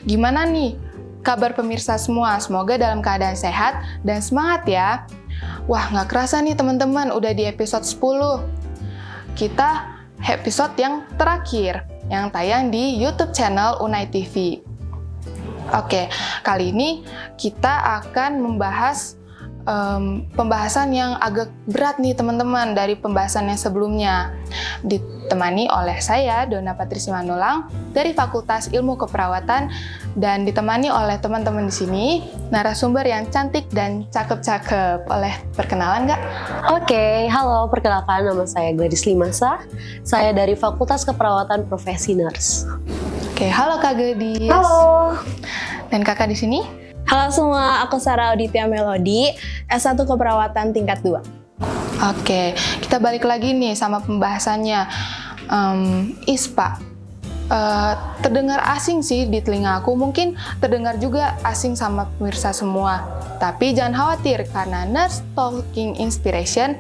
Gimana nih kabar pemirsa semua? Semoga dalam keadaan sehat dan semangat ya. Wah, nggak kerasa nih teman-teman, udah di episode 10. Kita episode yang terakhir, yang tayang di YouTube channel Unai TV. Oke, kali ini kita akan membahas pembahasan yang agak berat nih teman-teman dari pembahasan yang sebelumnya. Ditemani oleh saya, Donna Patricia Manulang, dari Fakultas Ilmu Keperawatan, dan ditemani oleh teman-teman di sini, narasumber yang cantik dan cakep-cakep. Boleh perkenalan nggak? Oke, halo, perkenalkan nama saya Gladys Limasa. Saya dari Fakultas Keperawatan Profesi Nurse. Oke, halo Kak Gladys. Halo. Dan kakak di sini? Halo semua, aku Sarah Auditia Melody, S1 Keperawatan tingkat 2. Oke, kita balik lagi nih sama pembahasannya. ISPA. Terdengar asing sih di telinga aku, mungkin terdengar juga asing sama pemirsa semua. Tapi jangan khawatir, karena Nurse Talking Inspiration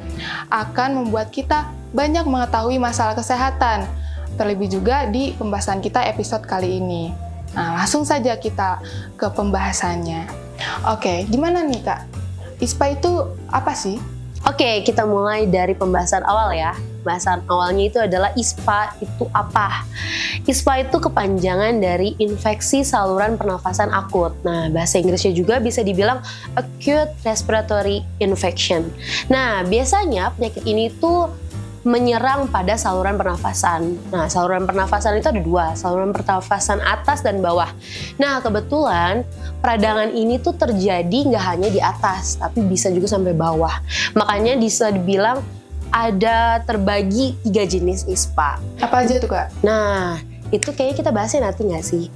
akan membuat kita banyak mengetahui masalah kesehatan. Terlebih juga di pembahasan kita episode kali ini. Nah, langsung saja kita ke pembahasannya. Oke, gimana nih Kak? ISPA itu apa sih? Oke, kita mulai dari pembahasan awal ya. Pembahasan awalnya itu adalah ISPA itu apa? ISPA itu kepanjangan dari infeksi saluran pernafasan akut. Nah, bahasa Inggrisnya juga bisa dibilang acute respiratory infection. Nah, biasanya penyakit ini tuh menyerang pada saluran pernafasan. Nah, saluran pernafasan itu ada dua, saluran pernafasan atas dan bawah. Nah, kebetulan peradangan ini tuh terjadi nggak hanya di atas, tapi bisa juga sampai bawah. Makanya bisa dibilang ada terbagi 3 jenis ISPA. Apa aja tuh Kak? Nah, itu kayaknya kita bahasnya nanti nggak sih?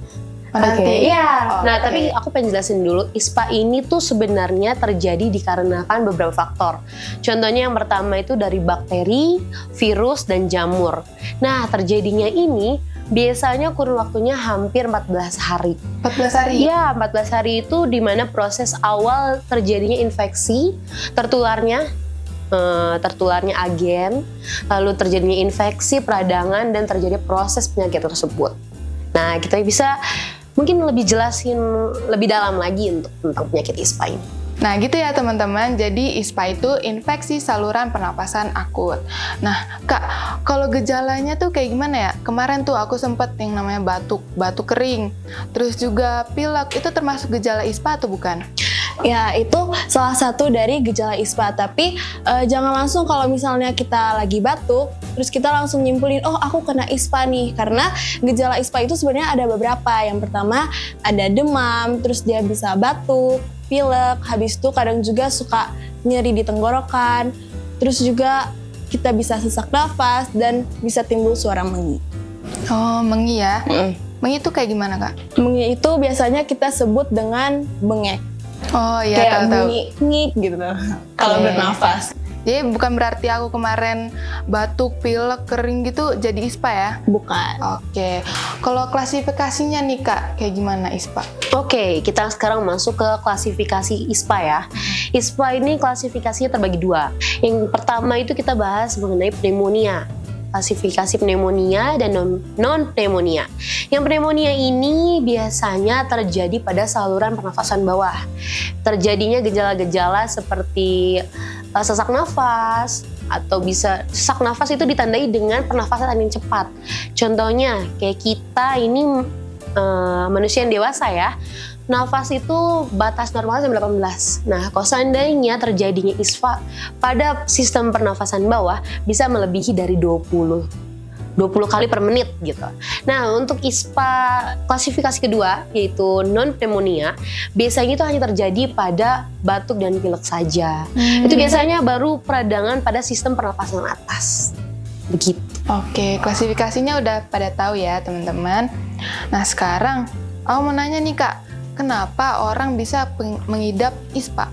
Nanti. Iya. Nah, tapi aku pengen jelasin dulu, ISPA ini tuh sebenarnya terjadi dikarenakan beberapa faktor. Contohnya yang pertama itu dari bakteri, virus, dan jamur. Nah, terjadinya ini biasanya kurun waktunya hampir 14 hari. 14 hari? Iya, 14 hari itu dimana proses awal terjadinya infeksi, tertularnya agen, lalu terjadinya infeksi, peradangan, dan terjadi proses penyakit tersebut. Nah, kita bisa mungkin lebih jelasin lebih dalam lagi tentang penyakit ISPA ini. Nah gitu ya teman-teman, jadi ISPA itu infeksi saluran pernapasan akut. Nah Kak, kalau gejalanya tuh kayak gimana ya? Kemarin tuh aku sempet yang namanya batuk kering, terus juga pilek, itu termasuk gejala ISPA atau bukan? Ya, itu salah satu dari gejala ISPA, tapi jangan langsung kalau misalnya kita lagi batuk, terus kita langsung nyimpulin, oh aku kena ISPA nih, karena gejala ISPA itu sebenarnya ada beberapa. Yang pertama ada demam, terus dia bisa batuk, pilek, habis itu kadang juga suka nyeri di tenggorokan, terus juga kita bisa sesak nafas dan bisa timbul suara mengi. Oh, mengi ya? Mengi itu kayak gimana Kak? Mengi itu biasanya kita sebut dengan bengek. Oh iya, kayak tahu. ngik gitu kalau bernafas. Jadi bukan berarti aku kemarin batuk, pilek, kering gitu jadi ISPA ya? Bukan. Oke, kalau klasifikasinya nih Kak, kayak gimana ISPA? Oke, kita sekarang masuk ke klasifikasi ISPA ya. ISPA ini klasifikasinya terbagi 2. Yang pertama itu kita bahas mengenai pneumonia. Klasifikasi pneumonia dan non-pneumonia. Yang pneumonia ini biasanya terjadi pada saluran pernafasan bawah. Terjadinya gejala-gejala seperti sesak nafas, atau bisa sesak nafas itu ditandai dengan pernafasan yang cepat. Contohnya kayak kita ini manusia yang dewasa ya, nafas itu batas normalnya 18. Nah, kalau seandainya terjadinya ISPA pada sistem pernafasan bawah bisa melebihi dari 20 kali per menit gitu. Nah, untuk ISPA klasifikasi kedua yaitu non-pneumonia, biasanya itu hanya terjadi pada batuk dan pilek saja. Itu biasanya baru peradangan pada sistem pernafasan atas. Begitu. Oke, klasifikasinya udah pada tahu ya teman-teman. Nah sekarang aku mau nanya nih Kak, kenapa orang bisa mengidap ISPA?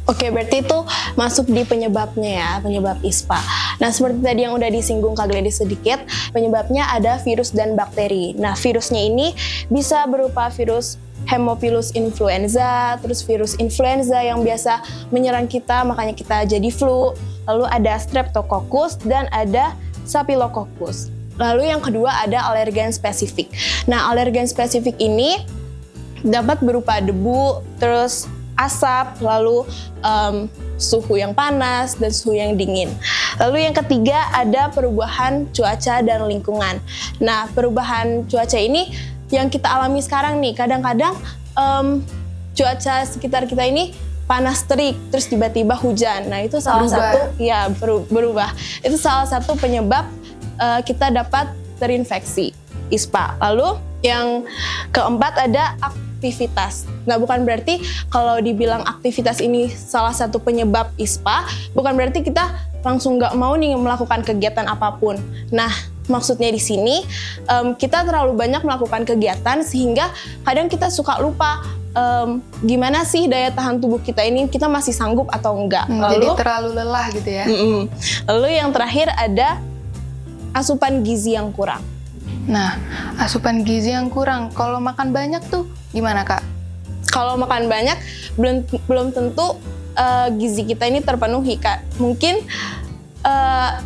Oke, berarti itu masuk di penyebabnya ya, penyebab ISPA. Nah, seperti tadi yang udah disinggung Kak Gladys sedikit, penyebabnya ada virus dan bakteri. Nah, virusnya ini bisa berupa virus Haemophilus influenza, terus virus influenza yang biasa menyerang kita, makanya kita jadi flu. Lalu ada Streptococcus dan ada Staphylococcus. Lalu yang kedua ada alergen spesifik. Nah, alergen spesifik ini dapat berupa debu, terus asap, lalu suhu yang panas dan suhu yang dingin. Lalu yang ketiga ada perubahan cuaca dan lingkungan. Nah, perubahan cuaca ini yang kita alami sekarang nih, kadang-kadang cuaca sekitar kita ini panas terik, terus tiba-tiba hujan. Nah, itu salah satu ya berubah. Itu salah satu penyebab kita dapat terinfeksi ISPA. Lalu yang keempat ada aktivitas. Nah, bukan berarti kalau dibilang aktivitas ini salah satu penyebab ISPA, bukan berarti kita langsung nggak mau nih melakukan kegiatan apapun. Nah, maksudnya di sini kita terlalu banyak melakukan kegiatan sehingga kadang kita suka lupa gimana sih daya tahan tubuh kita ini, kita masih sanggup atau enggak. Jadi terlalu lelah gitu ya. Lalu yang terakhir ada asupan gizi yang kurang. Nah, asupan gizi yang kurang, kalau makan banyak tuh gimana, Kak? Kalau makan banyak, belum tentu gizi kita ini terpenuhi, Kak. Mungkin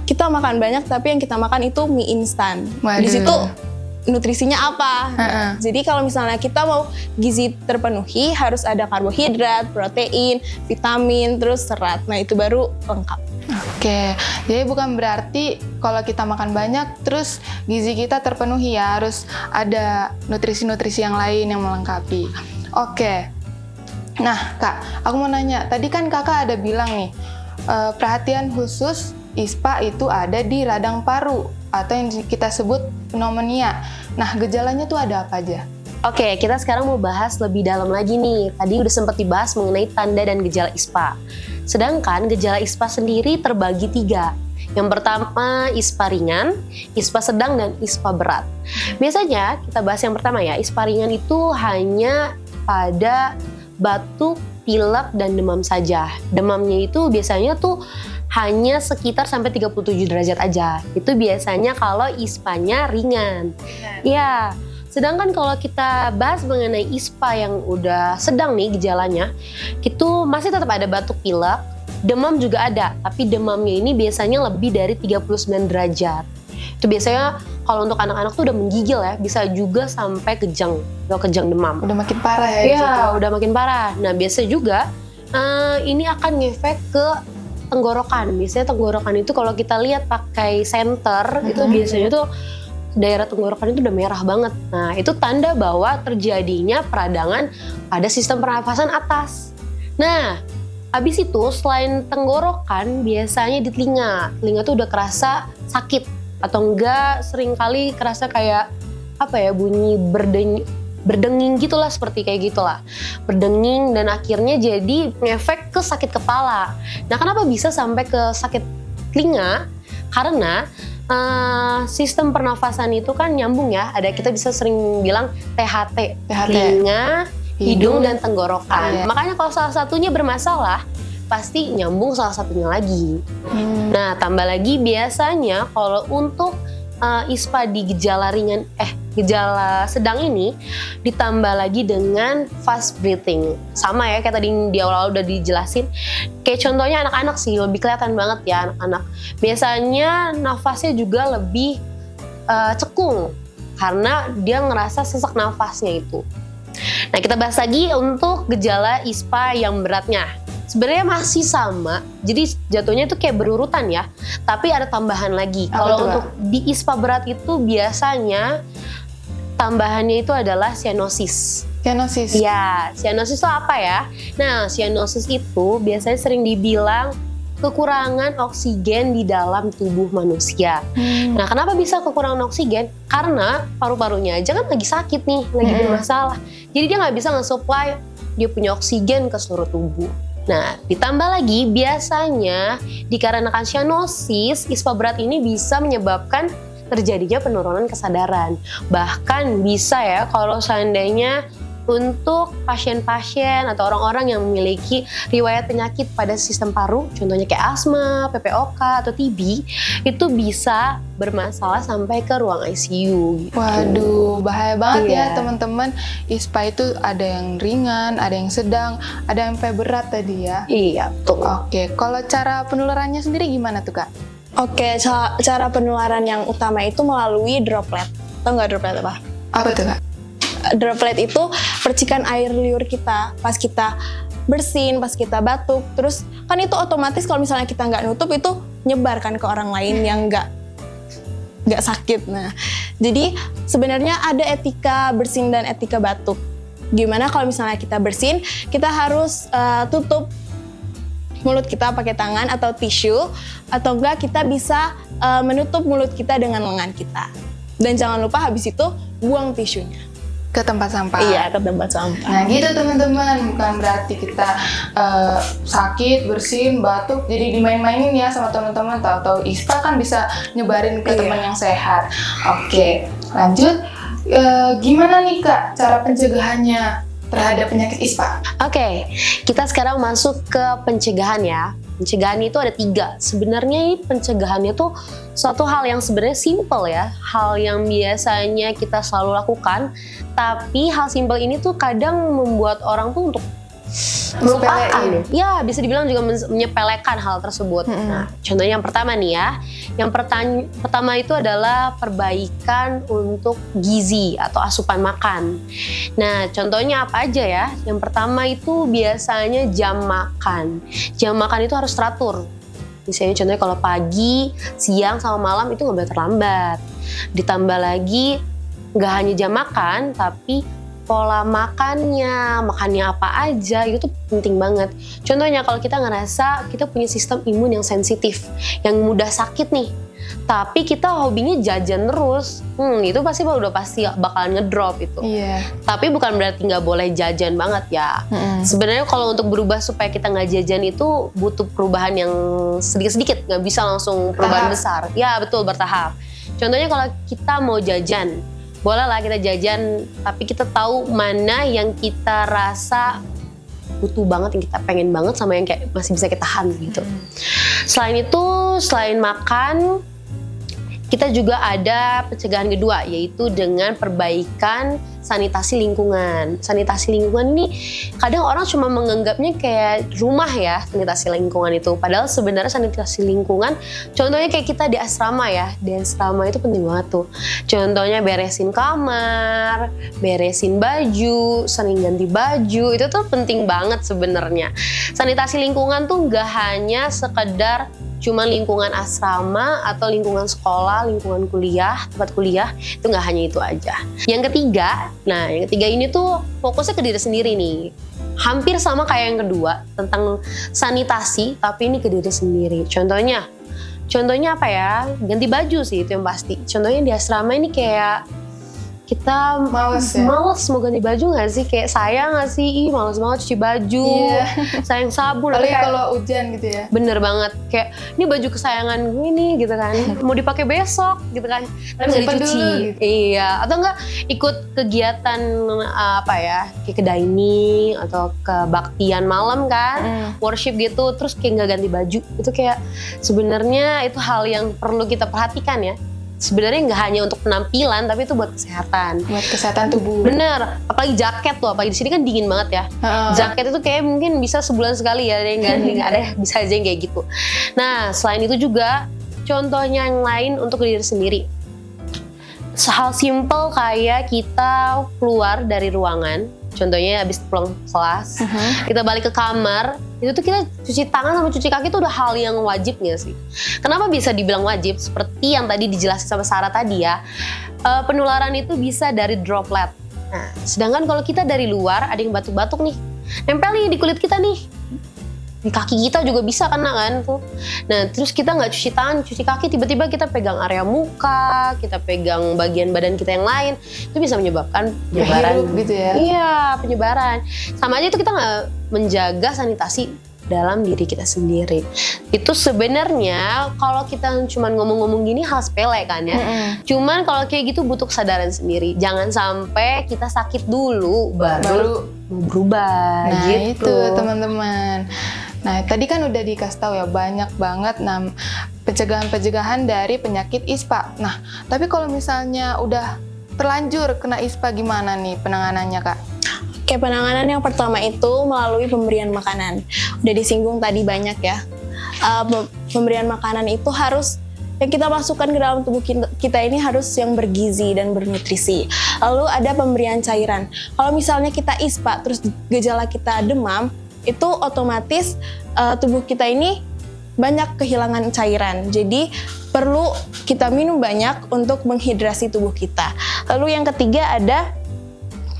kita makan banyak, tapi yang kita makan itu mie instan. Di situ nutrisinya apa? Jadi kalau misalnya kita mau gizi terpenuhi, harus ada karbohidrat, protein, vitamin, terus serat. Nah, itu baru lengkap. Oke, jadi bukan berarti kalau kita makan banyak terus gizi kita terpenuhi ya, harus ada nutrisi-nutrisi yang lain yang melengkapi. Oke, nah Kak, aku mau nanya, tadi kan Kakak ada bilang nih, perhatian khusus ISPA itu ada di radang paru atau yang kita sebut pneumonia. Nah, gejalanya tuh ada apa aja? Oke, kita sekarang mau bahas lebih dalam lagi nih. Tadi udah sempat dibahas mengenai tanda dan gejala ISPA. Sedangkan gejala ISPA sendiri terbagi 3. Yang pertama ISPA ringan, ISPA sedang, dan ISPA berat. Biasanya kita bahas yang pertama ya, ISPA ringan itu hanya pada batuk, pilek, dan demam saja. Demamnya itu biasanya tuh hanya sekitar sampai 37 derajat aja. Itu biasanya kalau ISPA-nya ringan. Ya. Sedangkan kalau kita bahas mengenai ISPA yang udah sedang nih gejalanya, itu masih tetap ada batuk pilek, demam juga ada, tapi demamnya ini biasanya lebih dari 39 derajat. Itu biasanya kalau untuk anak-anak tuh udah menggigil ya, bisa juga sampai kejang demam. Udah makin parah ya? Iya, udah makin parah. Nah, biasa juga ini akan ngefek ke tenggorokan. Biasanya tenggorokan itu kalau kita lihat pakai senter, itu biasanya tuh daerah tenggorokan itu udah merah banget. Nah, itu tanda bahwa terjadinya peradangan pada sistem pernafasan atas. Nah, habis itu selain tenggorokan, biasanya di telinga. Telinga tuh udah kerasa sakit atau enggak seringkali kerasa kayak apa ya, bunyi berdenging gitulah, seperti kayak gitulah. Berdenging dan akhirnya jadi ngefek ke sakit kepala. Nah, kenapa bisa sampai ke sakit telinga? Karena sistem pernafasan itu kan nyambung ya. Ada, kita bisa sering bilang THT. Telinga, hidung, dan tenggorokan. Makanya kalau salah satunya bermasalah, pasti nyambung salah satunya lagi. Nah, tambah lagi biasanya kalau untuk ISPA di gejala sedang ini ditambah lagi dengan fast breathing. Sama ya kayak tadi di awal udah dijelasin. Kayak contohnya anak-anak sih lebih kelihatan banget ya anak-anak. Biasanya nafasnya juga lebih cekung karena dia ngerasa sesak nafasnya itu. Nah, kita bahas lagi untuk gejala ISPA yang beratnya. Sebenarnya masih sama, jadi jatuhnya itu kayak berurutan ya. Tapi ada tambahan lagi. Kalau untuk di ISPA berat itu biasanya tambahannya itu adalah sianosis. Sianosis? Ya, sianosis itu apa ya? Nah, sianosis itu biasanya sering dibilang kekurangan oksigen di dalam tubuh manusia. Nah, kenapa bisa kekurangan oksigen? Karena paru-parunya aja kan lagi sakit nih, lagi bermasalah. Jadi dia nggak bisa nge-supply dia punya oksigen ke seluruh tubuh. Nah, ditambah lagi biasanya dikarenakan sianosis, ISPA berat ini bisa menyebabkan terjadinya penurunan kesadaran. Bahkan bisa ya kalau seandainya untuk pasien-pasien atau orang-orang yang memiliki riwayat penyakit pada sistem paru, contohnya kayak asma, PPOK, atau TB, itu bisa bermasalah sampai ke ruang ICU. Gitu. Waduh, bahaya banget ya teman-teman. ISPA itu ada yang ringan, ada yang sedang, ada yang sampai berat tadi ya. Iya, betul. Oke, kalau cara penularannya sendiri gimana tuh, Kak? Oke, cara penularan yang utama itu melalui droplet. Tahu nggak droplet apa? Apa tuh, Kak? Droplet itu percikan air liur kita pas kita bersin, pas kita batuk. Terus kan itu otomatis kalau misalnya kita nggak nutup itu nyebar kan ke orang lain yang nggak sakit. Nah, jadi sebenarnya ada etika bersin dan etika batuk. Gimana kalau misalnya kita bersin, kita harus tutup mulut kita pakai tangan atau tisu, atau enggak kita bisa menutup mulut kita dengan lengan kita. Dan jangan lupa habis itu buang tisunya Ke tempat sampah. Iya, ke tempat sampah. Nah gitu teman-teman, bukan berarti kita sakit, bersin, batuk, jadi dimain-mainin ya sama teman-teman. Tahu-tahu ISPA kan bisa nyebarin ke teman yang sehat. Oke, lanjut. Gimana nih Kak cara pencegahannya terhadap penyakit ISPA? Oke, kita sekarang masuk ke pencegahan ya. Pencegahan itu ada 3. Sebenarnya ini pencegahannya tuh suatu hal yang sebenarnya simple ya. Hal yang biasanya kita selalu lakukan. Tapi hal simple ini tuh kadang membuat orang tuh untuk melupakan. Ya, bisa dibilang juga menyepelekan hal tersebut. Nah, contohnya yang pertama nih ya. Yang pertama itu adalah perbaikan untuk gizi atau asupan makan. Nah, contohnya apa aja ya? Yang pertama itu biasanya jam makan. Jam makan itu harus teratur. Misalnya contohnya kalau pagi, siang, sama malam itu nggak boleh terlambat. Ditambah lagi, nggak hanya jam makan, tapi pola makannya apa aja, itu tuh penting banget. Contohnya kalau kita ngerasa kita punya sistem imun yang sensitif, yang mudah sakit nih, tapi kita hobinya jajan terus, itu pasti bakalan ngedrop itu. Iya. Tapi bukan berarti nggak boleh jajan banget ya. Sebenarnya kalau untuk berubah supaya kita nggak jajan itu butuh perubahan yang sedikit-sedikit, nggak bisa langsung perubahan besar. Ya betul, bertahap. Contohnya kalau kita mau jajan, boleh lah kita jajan, tapi kita tahu mana yang kita rasa butuh banget, yang kita pengen banget, sama yang kayak masih bisa kita tahan gitu. Selain itu, selain makan, kita juga ada pencegahan kedua, yaitu dengan perbaikan sanitasi lingkungan. Sanitasi lingkungan ini kadang orang cuma menganggapnya kayak rumah ya, sanitasi lingkungan itu. Padahal sebenarnya sanitasi lingkungan, contohnya kayak kita di asrama ya. Di asrama itu penting banget tuh. Contohnya beresin kamar, beresin baju, sering ganti baju, itu tuh penting banget sebenarnya. Sanitasi lingkungan tuh nggak hanya sekedar cuma lingkungan asrama atau lingkungan sekolah, lingkungan kuliah, tempat kuliah, itu nggak hanya itu aja. Yang ketiga ini tuh fokusnya ke diri sendiri nih. Hampir sama kayak yang kedua, tentang sanitasi, tapi ini ke diri sendiri. Contohnya apa ya? Ganti baju sih, itu yang pasti. Contohnya di asrama ini kayak kita males mau ganti baju nggak sih? Kayak sayang nggak sih? Males banget cuci baju, sayang sabun. Apalagi kalau hujan gitu ya. Bener banget, kayak ini baju kesayangan gue nih gitu kan, mau dipakai besok gitu kan, tapi nggak dicuci. Gitu. Iya, atau enggak ikut kegiatan apa ya, kayak ke dining atau ke baktian malam kan, worship gitu, terus kayak nggak ganti baju. Itu kayak sebenarnya itu hal yang perlu kita perhatikan ya. Sebenarnya nggak hanya untuk penampilan, tapi itu buat kesehatan. Buat kesehatan tubuh. Bener, apalagi jaket tuh, apalagi di sini kan dingin banget ya. Jaket itu kayak mungkin bisa sebulan sekali ya, ada yang ganti, ada bisa aja yang kayak gitu. Nah, selain itu juga contohnya yang lain untuk diri sendiri. Hal simple kayak kita keluar dari ruangan, contohnya habis pulang kelas, kita balik ke kamar, itu tuh kita cuci tangan sama cuci kaki itu udah hal yang wajib gak sih? Kenapa bisa dibilang wajib? Seperti yang tadi dijelasin sama Sarah tadi ya, penularan itu bisa dari droplet. Nah, sedangkan kalau kita dari luar, ada yang batuk-batuk nih, nempel nih di kulit kita nih, di kaki kita juga bisa kena kan tuh. Nah, terus kita nggak cuci tangan, cuci kaki, tiba-tiba kita pegang area muka, kita pegang bagian badan kita yang lain, itu bisa menyebabkan penyebaran. Gitu ya? Iya, penyebaran. Sama aja itu kita nggak menjaga sanitasi dalam diri kita sendiri. Itu sebenarnya kalau kita cuma ngomong-ngomong gini hal sepele kan ya. Cuman kalau kayak gitu butuh kesadaran sendiri. Jangan sampai kita sakit dulu baru mau berubah. Nah gitu. itu teman-teman. Nah tadi kan udah dikasih tahu ya banyak banget pencegahan-pencegahan dari penyakit ISPA. Nah tapi kalau misalnya udah terlanjur kena ISPA gimana nih penanganannya Kak? Oke, penanganan yang pertama itu melalui pemberian makanan. Udah disinggung tadi banyak ya. Pemberian makanan itu harus yang kita masukkan ke dalam tubuh kita ini harus yang bergizi dan bernutrisi. Lalu ada pemberian cairan. Kalau misalnya kita ISPA terus gejala kita demam, itu otomatis tubuh kita ini banyak kehilangan cairan. Jadi perlu kita minum banyak untuk menghidrasi tubuh kita. Lalu yang ketiga ada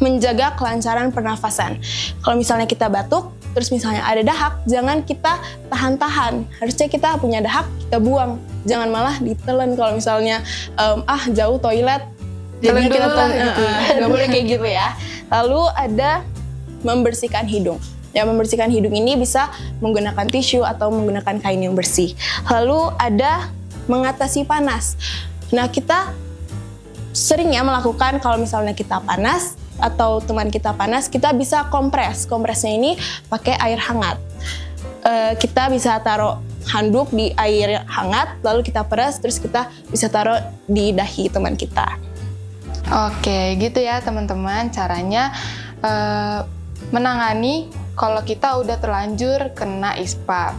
menjaga kelancaran pernafasan. Kalau misalnya kita batuk, terus misalnya ada dahak, jangan kita tahan-tahan. Harusnya kita punya dahak, kita buang. Jangan malah ditelan kalau misalnya jauh toilet. Jalan Jadinya kita dulu lah gitu. nggak boleh kayak gitu ya. Lalu ada membersihkan hidung. Ya, membersihkan hidung ini bisa menggunakan tisu atau menggunakan kain yang bersih. Lalu ada mengatasi panas. Nah, kita seringnya melakukan kalau misalnya kita panas, atau teman kita panas, kita bisa kompres. Kompresnya ini pakai air hangat. Kita bisa taruh handuk di air hangat, lalu kita peras, terus kita bisa taruh di dahi teman kita. Oke, gitu ya teman-teman caranya menangani kalau kita udah terlanjur kena ISPA.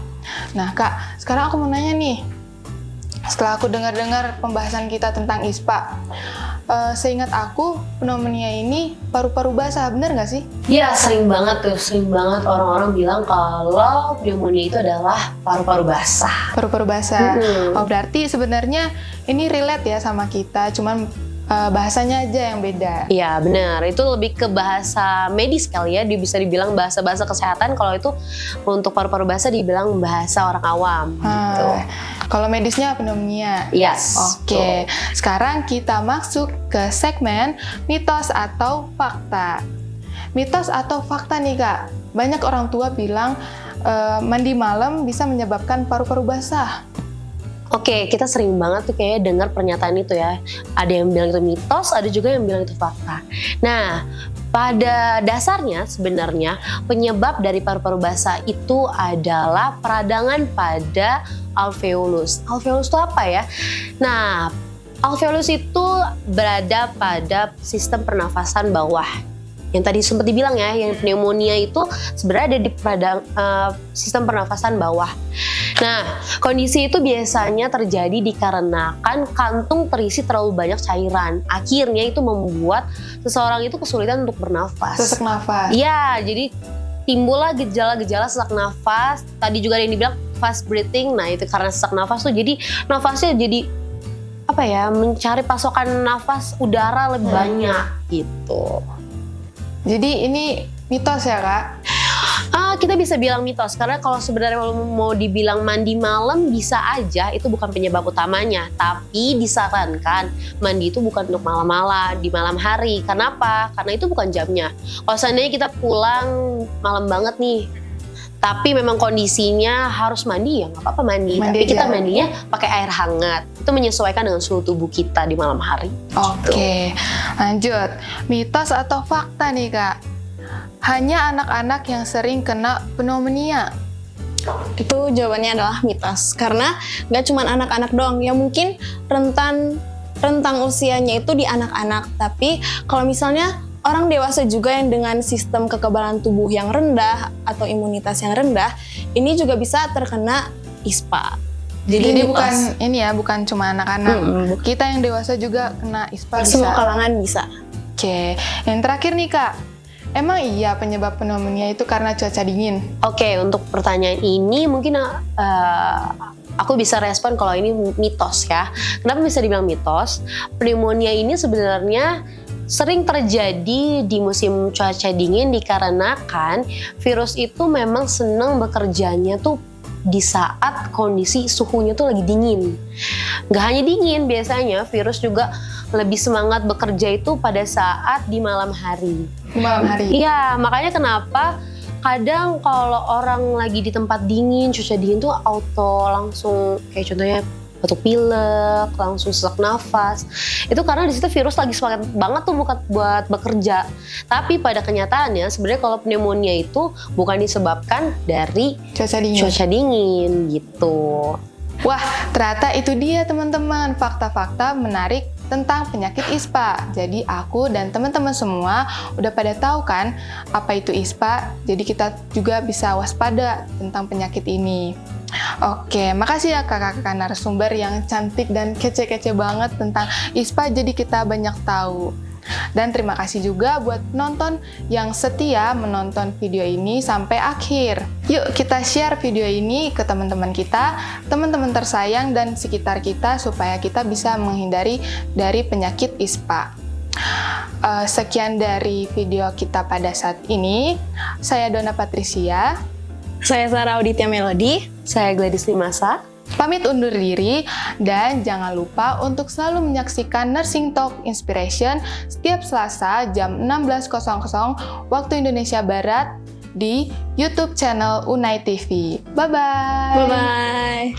Nah Kak, sekarang aku mau nanya nih, setelah aku dengar-dengar pembahasan kita tentang ISPA, seingat aku pneumonia ini paru-paru basah, bener nggak sih? Iya, sering banget orang-orang bilang kalau pneumonia itu adalah paru-paru basah. Paru-paru basah. Mm-hmm. Oh, berarti sebenarnya ini relate ya sama kita, cuman bahasanya aja yang beda. Iya, benar. Itu lebih ke bahasa medis kali ya, bisa dibilang bahasa-bahasa kesehatan. Kalau itu untuk paru-paru basah dibilang bahasa orang awam gitu. Kalau medisnya pneumonia. Yes. Oke. Sekarang kita masuk ke segmen mitos atau fakta. Mitos atau fakta nih Kak. Banyak orang tua bilang mandi malam bisa menyebabkan paru-paru basah. Oke, kita sering banget tuh kayak dengar pernyataan itu ya. Ada yang bilang itu mitos, ada juga yang bilang itu fakta. Nah, pada dasarnya sebenarnya penyebab dari paru-paru basah itu adalah peradangan pada alveolus. Alveolus itu apa ya? Nah, alveolus itu berada pada sistem pernafasan bawah. Yang tadi sempat dibilang ya, yang pneumonia itu sebenarnya ada di sistem pernafasan bawah. Nah, kondisi itu biasanya terjadi dikarenakan kantung terisi terlalu banyak cairan. Akhirnya itu membuat seseorang itu kesulitan untuk bernafas. Sesak nafas. Iya, jadi timbullah gejala-gejala sesak nafas. Tadi juga ada yang dibilang fast breathing. Nah, itu karena sesak nafas tuh jadi nafasnya jadi mencari pasokan nafas udara lebih banyak gitu. Jadi ini mitos ya Kak? Kita bisa bilang mitos karena kalau sebenarnya mau dibilang mandi malam bisa aja, itu bukan penyebab utamanya. Tapi disarankan mandi itu bukan untuk malam-malam, di malam hari. Kenapa? Karena itu bukan jamnya. Kalau seandainya kita pulang malam banget nih, tapi memang kondisinya harus mandi, ya nggak apa-apa mandi. Tapi kita mandinya pakai air hangat. Itu menyesuaikan dengan suhu tubuh kita di malam hari. Oke, lanjut. Mitos atau fakta nih Kak? Hanya anak-anak yang sering kena pneumonia. Itu jawabannya adalah mitos. Karena nggak cuma anak-anak doang, yang mungkin rentang usianya itu di anak-anak. Tapi kalau misalnya orang dewasa juga yang dengan sistem kekebalan tubuh yang rendah atau imunitas yang rendah, ini juga bisa terkena ISPA. Jadi bukan cuma anak-anak. Kita yang dewasa juga kena ISPA bisa. Semua kalangan bisa. Oke, yang terakhir nih Kak. Emang iya penyebab pneumonia itu karena cuaca dingin? Oke, untuk pertanyaan ini mungkin aku bisa respon kalau ini mitos ya. Kenapa bisa dibilang mitos? Pneumonia ini sebenarnya sering terjadi di musim cuaca dingin dikarenakan virus itu memang senang bekerjanya tuh di saat kondisi suhunya tuh lagi dingin. Gak hanya dingin, biasanya virus juga lebih semangat bekerja itu pada saat di malam hari. Di malam hari? Iya, makanya kenapa kadang kalau orang lagi di tempat dingin, cuaca dingin tuh auto langsung kayak contohnya batuk pilek, langsung sesak nafas. Itu karena di situ virus lagi semangat banget tuh buat bekerja. Tapi pada kenyataannya sebenarnya kalau pneumonia itu bukan disebabkan dari cuaca dingin gitu. Wah, ternyata itu dia teman-teman fakta-fakta menarik tentang penyakit ISPA. Jadi aku dan teman-teman semua udah pada tahu kan apa itu ISPA. Jadi kita juga bisa waspada tentang penyakit ini. Oke, makasih ya kakak-kakak narasumber yang cantik dan kece-kece banget tentang ISPA, jadi kita banyak tahu. Dan terima kasih juga buat penonton yang setia menonton video ini sampai akhir. Yuk kita share video ini ke teman-teman kita, teman-teman tersayang dan sekitar kita supaya kita bisa menghindari dari penyakit ISPA. Sekian dari video kita pada saat ini. Saya Donna Patricia. Saya Sarah Auditya Melody. Saya Gladys Limasa. Pamit undur diri dan jangan lupa untuk selalu menyaksikan Nursing Talk Inspiration setiap Selasa jam 16.00 waktu Indonesia Barat di YouTube channel Unai TV. Bye-bye! Bye-bye!